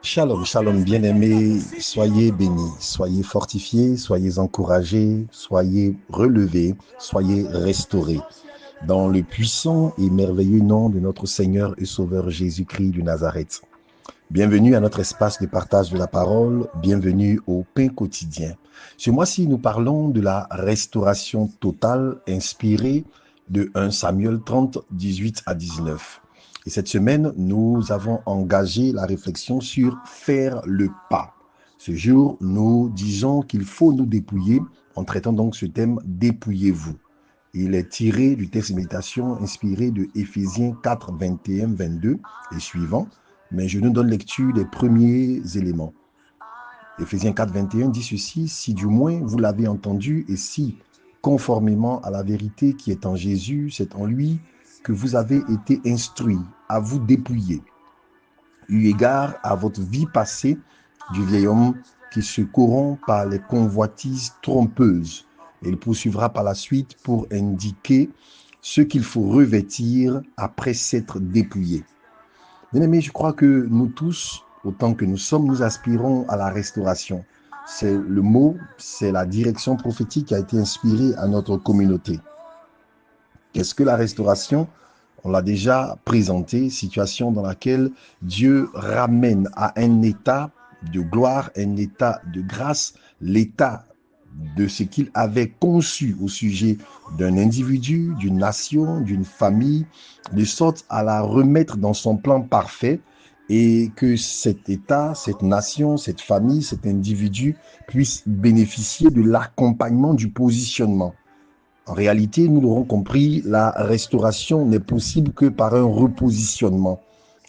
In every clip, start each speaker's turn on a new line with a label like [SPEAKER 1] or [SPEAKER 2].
[SPEAKER 1] Shalom, shalom, bien-aimés, soyez bénis, soyez fortifiés, soyez encouragés, soyez relevés, soyez restaurés. Dans le puissant et merveilleux nom de notre Seigneur et Sauveur Jésus-Christ de Nazareth. Bienvenue à notre espace de partage de la parole, bienvenue au pain quotidien. Ce mois-ci, nous parlons de la restauration totale inspirée de 1 Samuel 30, 18 à 19. Et cette semaine, nous avons engagé la réflexion sur faire le pas. Ce jour, nous disons qu'il faut nous dépouiller en traitant donc ce thème « Dépouillez-vous ». Il est tiré du texte de méditation inspiré de Éphésiens 4, 21, 22 et suivant, mais je nous donne lecture des premiers éléments. Éphésiens 4, 21 dit ceci: « Si du moins vous l'avez entendu et si, conformément à la vérité qui est en Jésus, c'est en lui que vous avez été instruits à vous dépouiller, eu égard à votre vie passée du vieil homme qui se corrompt par les convoitises trompeuses. » Et il poursuivra par la suite pour indiquer ce qu'il faut revêtir après s'être dépouillé. Bien aimé, je crois que nous tous, autant que nous sommes, nous aspirons à la restauration. C'est le mot, c'est la direction prophétique qui a été inspirée à notre communauté. Qu'est-ce que la restauration? On l'a déjà présenté, situation dans laquelle Dieu ramène à un état de gloire, un état de grâce, l'état de ce qu'il avait conçu au sujet d'un individu, d'une nation, d'une famille, de sorte à la remettre dans son plan parfait et que cet état, cette nation, cette famille, cet individu puisse bénéficier de l'accompagnement du positionnement. En réalité, nous l'aurons compris, la restauration n'est possible que par un repositionnement.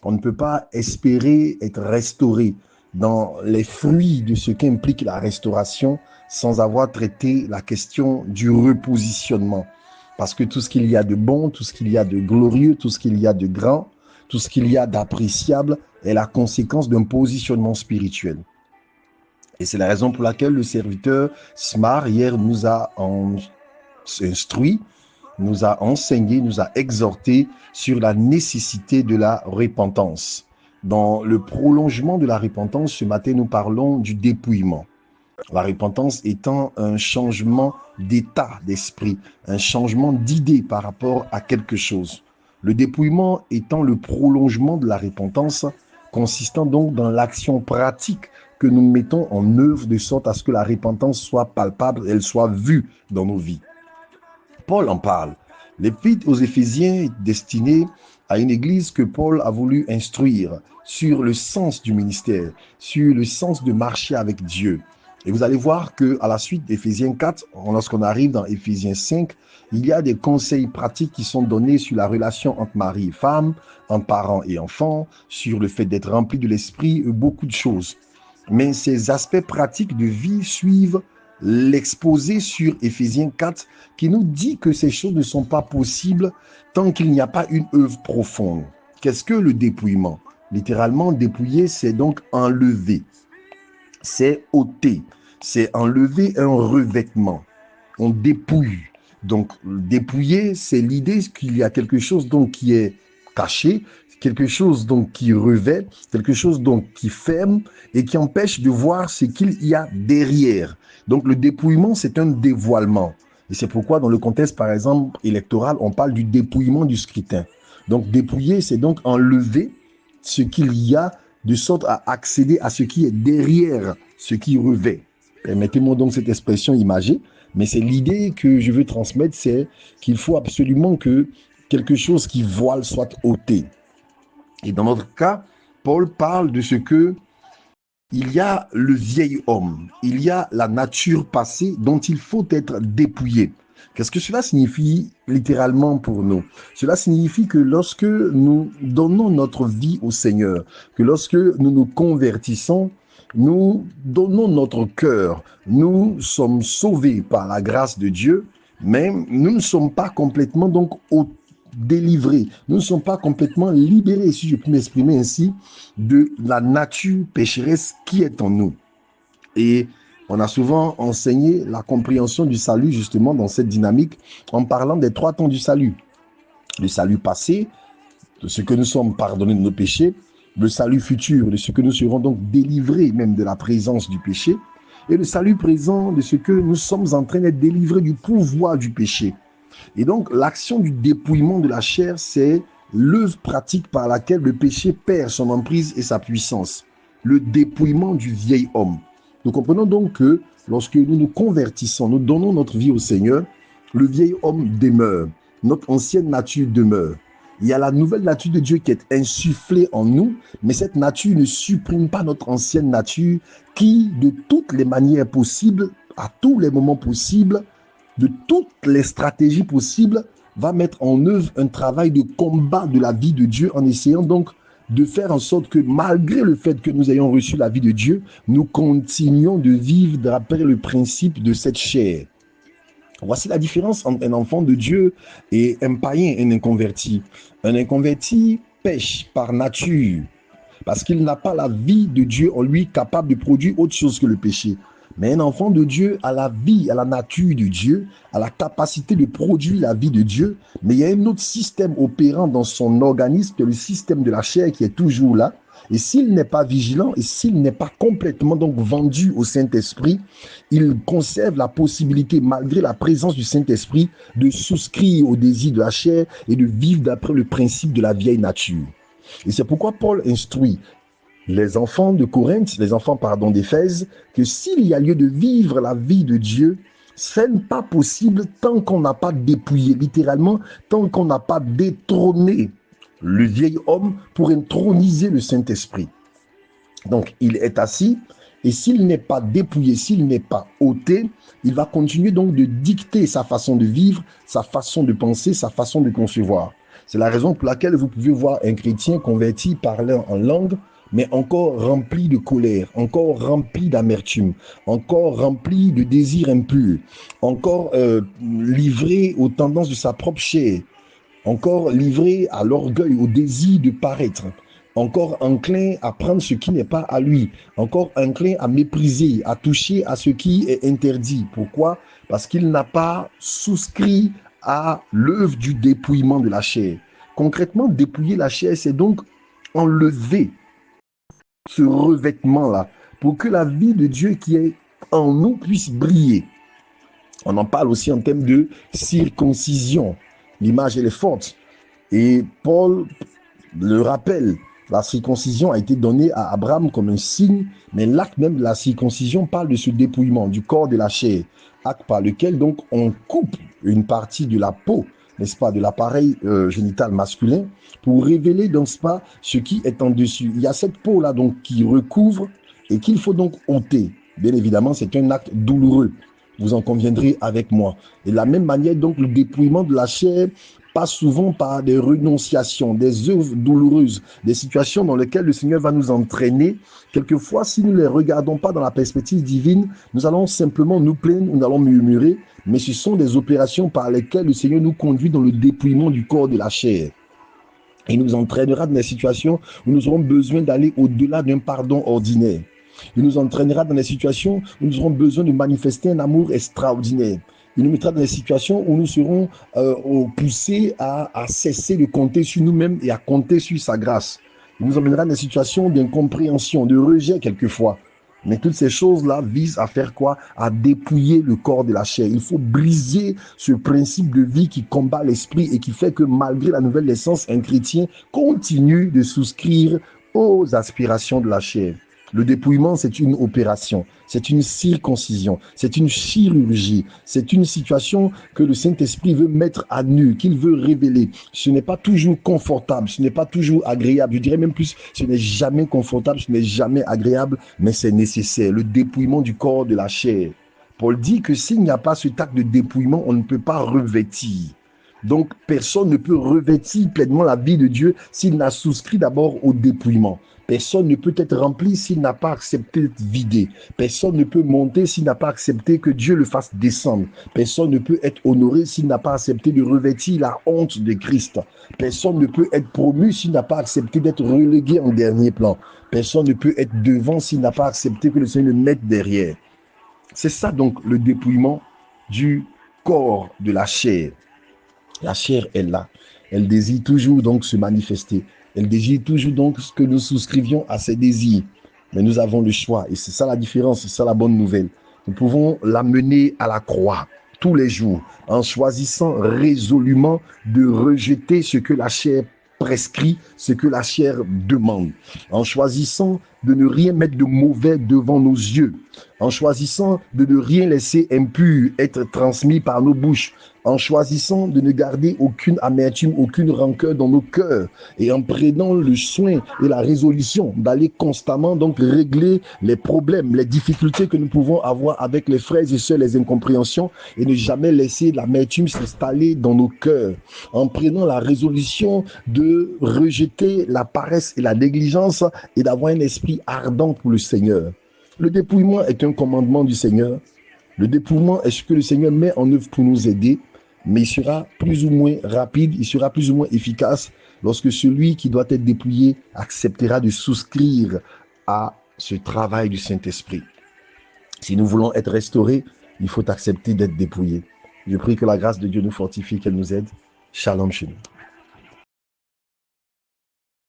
[SPEAKER 1] On ne peut pas espérer être restauré dans les fruits de ce qu'implique la restauration sans avoir traité la question du repositionnement. Parce que tout ce qu'il y a de bon, tout ce qu'il y a de glorieux, tout ce qu'il y a de grand, tout ce qu'il y a d'appréciable est la conséquence d'un positionnement spirituel. Et c'est la raison pour laquelle le serviteur Smar hier nous a instruit, nous a enseigné, nous a exhorté sur la nécessité de la repentance. Dans le prolongement de la repentance, ce matin, nous parlons du dépouillement. La repentance étant un changement d'état d'esprit, un changement d'idée par rapport à quelque chose. Le dépouillement étant le prolongement de la repentance, consistant donc dans l'action pratique que nous mettons en œuvre de sorte à ce que la repentance soit palpable, elle soit vue dans nos vies. Paul en parle. L'épître aux Éphésiens est destinée à une église que Paul a voulu instruire sur le sens du ministère, sur le sens de marcher avec Dieu. Et vous allez voir que à la suite d'Éphésiens 4, lorsqu'on arrive dans Éphésiens 5, il y a des conseils pratiques qui sont donnés sur la relation entre mari et femme, entre parents et enfants, sur le fait d'être rempli de l'esprit, beaucoup de choses. Mais ces aspects pratiques de vie suivent l'exposé sur Éphésiens 4 qui nous dit que ces choses ne sont pas possibles tant qu'il n'y a pas une œuvre profonde. Qu'est-ce que le dépouillement? Littéralement, dépouiller, c'est donc enlever, c'est ôter, c'est enlever un revêtement. On dépouille. Donc, dépouiller, c'est l'idée qu'il y a quelque chose donc qui est caché, quelque chose donc qui revêt, quelque chose donc qui ferme et qui empêche de voir ce qu'il y a derrière. Donc le dépouillement, c'est un dévoilement. Et c'est pourquoi dans le contexte, par exemple, électoral, on parle du dépouillement du scrutin. Donc dépouiller, c'est donc enlever ce qu'il y a de sorte à accéder à ce qui est derrière ce qui revêt. Permettez-moi donc cette expression imagée, mais c'est l'idée que je veux transmettre, c'est qu'il faut absolument que quelque chose qui voile soit ôté. Et dans notre cas, Paul parle de ce que il y a le vieil homme, il y a la nature passée dont il faut être dépouillé. Qu'est-ce que cela signifie littéralement pour nous? Cela signifie que lorsque nous donnons notre vie au Seigneur, que lorsque nous nous convertissons, nous donnons notre cœur, nous sommes sauvés par la grâce de Dieu, Mais nous ne sommes pas complètement donc délivrés. Nous ne sommes pas complètement libérés, si je puis m'exprimer ainsi, de la nature pécheresse qui est en nous. Et on a souvent enseigné la compréhension du salut justement dans cette dynamique en parlant des 3 temps du salut. Le salut passé, de ce que nous sommes pardonnés de nos péchés, le salut futur, de ce que nous serons donc délivrés même de la présence du péché, et le salut présent, de ce que nous sommes en train d'être délivrés du pouvoir du péché. Et donc, l'action du dépouillement de la chair, c'est l'œuvre pratique par laquelle le péché perd son emprise et sa puissance. Le dépouillement du vieil homme. Nous comprenons donc que lorsque nous nous convertissons, nous donnons notre vie au Seigneur, le vieil homme demeure, notre ancienne nature demeure. Il y a la nouvelle nature de Dieu qui est insufflée en nous, mais cette nature ne supprime pas notre ancienne nature qui, de toutes les manières possibles, à tous les moments possibles, de toutes les stratégies possibles, va mettre en œuvre un travail de combat de la vie de Dieu en essayant donc de faire en sorte que malgré le fait que nous ayons reçu la vie de Dieu, nous continuons de vivre d'après le principe de cette chair. Voici la différence entre un enfant de Dieu et un païen, un inconverti. Un inconverti pêche par nature parce qu'il n'a pas la vie de Dieu en lui capable de produire autre chose que le péché. Mais un enfant de Dieu a la vie, a la nature de Dieu, a la capacité de produire la vie de Dieu, mais il y a un autre système opérant dans son organisme, le système de la chair qui est toujours là. Et s'il n'est pas vigilant et s'il n'est pas complètement donc vendu au Saint-Esprit, il conserve la possibilité, malgré la présence du Saint-Esprit, de souscrire au désir de la chair et de vivre d'après le principe de la vieille nature. Et c'est pourquoi Paul instruit les enfants de Corinthe, d'Éphèse, que s'il y a lieu de vivre la vie de Dieu, ce n'est pas possible tant qu'on n'a pas dépouillé, littéralement, tant qu'on n'a pas détrôné le vieil homme pour introniser le Saint-Esprit. Donc, il est assis, et s'il n'est pas dépouillé, s'il n'est pas ôté, il va continuer donc de dicter sa façon de vivre, sa façon de penser, sa façon de concevoir. C'est la raison pour laquelle vous pouvez voir un chrétien converti parlant en langue, mais encore rempli de colère, encore rempli d'amertume, encore rempli de désirs impurs, encore livré aux tendances de sa propre chair, encore livré à l'orgueil, au désir de paraître, encore enclin à prendre ce qui n'est pas à lui, encore enclin à mépriser, à toucher à ce qui est interdit. Pourquoi? Parce qu'il n'a pas souscrit à l'œuvre du dépouillement de la chair. Concrètement, dépouiller la chair, c'est donc enlever ce revêtement-là pour que la vie de Dieu qui est en nous puisse briller. On en parle aussi en termes de circoncision. L'image, elle est forte. Et Paul le rappelle, la circoncision a été donnée à Abraham comme un signe, mais l'acte même de la circoncision parle de ce dépouillement du corps de la chair, acte par lequel donc on coupe une partie de la peau, n'est-ce pas, de l'appareil génital masculin, pour révéler, n'est-ce pas, ce qui est en dessus. Il y a cette peau-là donc qui recouvre et qu'il faut donc ôter. Bien évidemment, c'est un acte douloureux. Vous en conviendrez avec moi. Et de la même manière, donc, le dépouillement de la chair passe souvent par des renonciations, des œuvres douloureuses, des situations dans lesquelles le Seigneur va nous entraîner. Quelquefois, si nous ne les regardons pas dans la perspective divine, nous allons simplement nous plaindre, nous allons murmurer, mais ce sont des opérations par lesquelles le Seigneur nous conduit dans le dépouillement du corps de la chair. Il nous entraînera dans des situations où nous aurons besoin d'aller au-delà d'un pardon ordinaire. Il nous entraînera dans des situations où nous aurons besoin de manifester un amour extraordinaire. Il nous mettra dans des situations où nous serons poussés à cesser de compter sur nous-mêmes et à compter sur sa grâce. Il nous emmènera dans des situations d'incompréhension, de rejet quelquefois. Mais toutes ces choses-là visent à faire quoi? À dépouiller le corps de la chair. Il faut briser ce principe de vie qui combat l'esprit et qui fait que malgré la nouvelle naissance, un chrétien continue de souscrire aux aspirations de la chair. Le dépouillement, c'est une opération, c'est une circoncision, c'est une chirurgie, c'est une situation que le Saint-Esprit veut mettre à nu, qu'il veut révéler. Ce n'est pas toujours confortable, ce n'est pas toujours agréable. Je dirais même plus, ce n'est jamais confortable, ce n'est jamais agréable, mais c'est nécessaire. Le dépouillement du corps de la chair. Paul dit que s'il n'y a pas cet acte de dépouillement, on ne peut pas revêtir. Donc, personne ne peut revêtir pleinement la vie de Dieu s'il n'a souscrit d'abord au dépouillement. Personne ne peut être rempli s'il n'a pas accepté d'être vidé. Personne ne peut monter s'il n'a pas accepté que Dieu le fasse descendre. Personne ne peut être honoré s'il n'a pas accepté de revêtir la honte de Christ. Personne ne peut être promu s'il n'a pas accepté d'être relégué en dernier plan. Personne ne peut être devant s'il n'a pas accepté que le Seigneur le mette derrière. C'est ça donc le dépouillement du corps de la chair. La chair est là. Elle désire toujours donc se manifester. Elle désire toujours donc que nous souscrivions à ses désirs. Mais nous avons le choix. Et c'est ça la différence, c'est ça la bonne nouvelle. Nous pouvons l'amener à la croix tous les jours en choisissant résolument de rejeter ce que la chair prescrit, ce que la chair demande. En choisissant de ne rien mettre de mauvais devant nos yeux. En choisissant de ne rien laisser impur être transmis par nos bouches. En choisissant de ne garder aucune amertume, aucune rancœur dans nos cœurs, et en prenant le soin et la résolution d'aller constamment donc régler les problèmes, les difficultés que nous pouvons avoir avec les frères et sœurs, les incompréhensions, et ne jamais laisser l'amertume s'installer dans nos cœurs. En prenant la résolution de rejeter la paresse et la négligence et d'avoir un esprit ardent pour le Seigneur. Le dépouillement est un commandement du Seigneur. Le dépouillement est ce que le Seigneur met en œuvre pour nous aider, mais il sera plus ou moins rapide, il sera plus ou moins efficace lorsque celui qui doit être dépouillé acceptera de souscrire à ce travail du Saint-Esprit. Si nous voulons être restaurés, il faut accepter d'être dépouillé. Je prie que la grâce de Dieu nous fortifie, qu'elle nous aide. Shalom chez nous.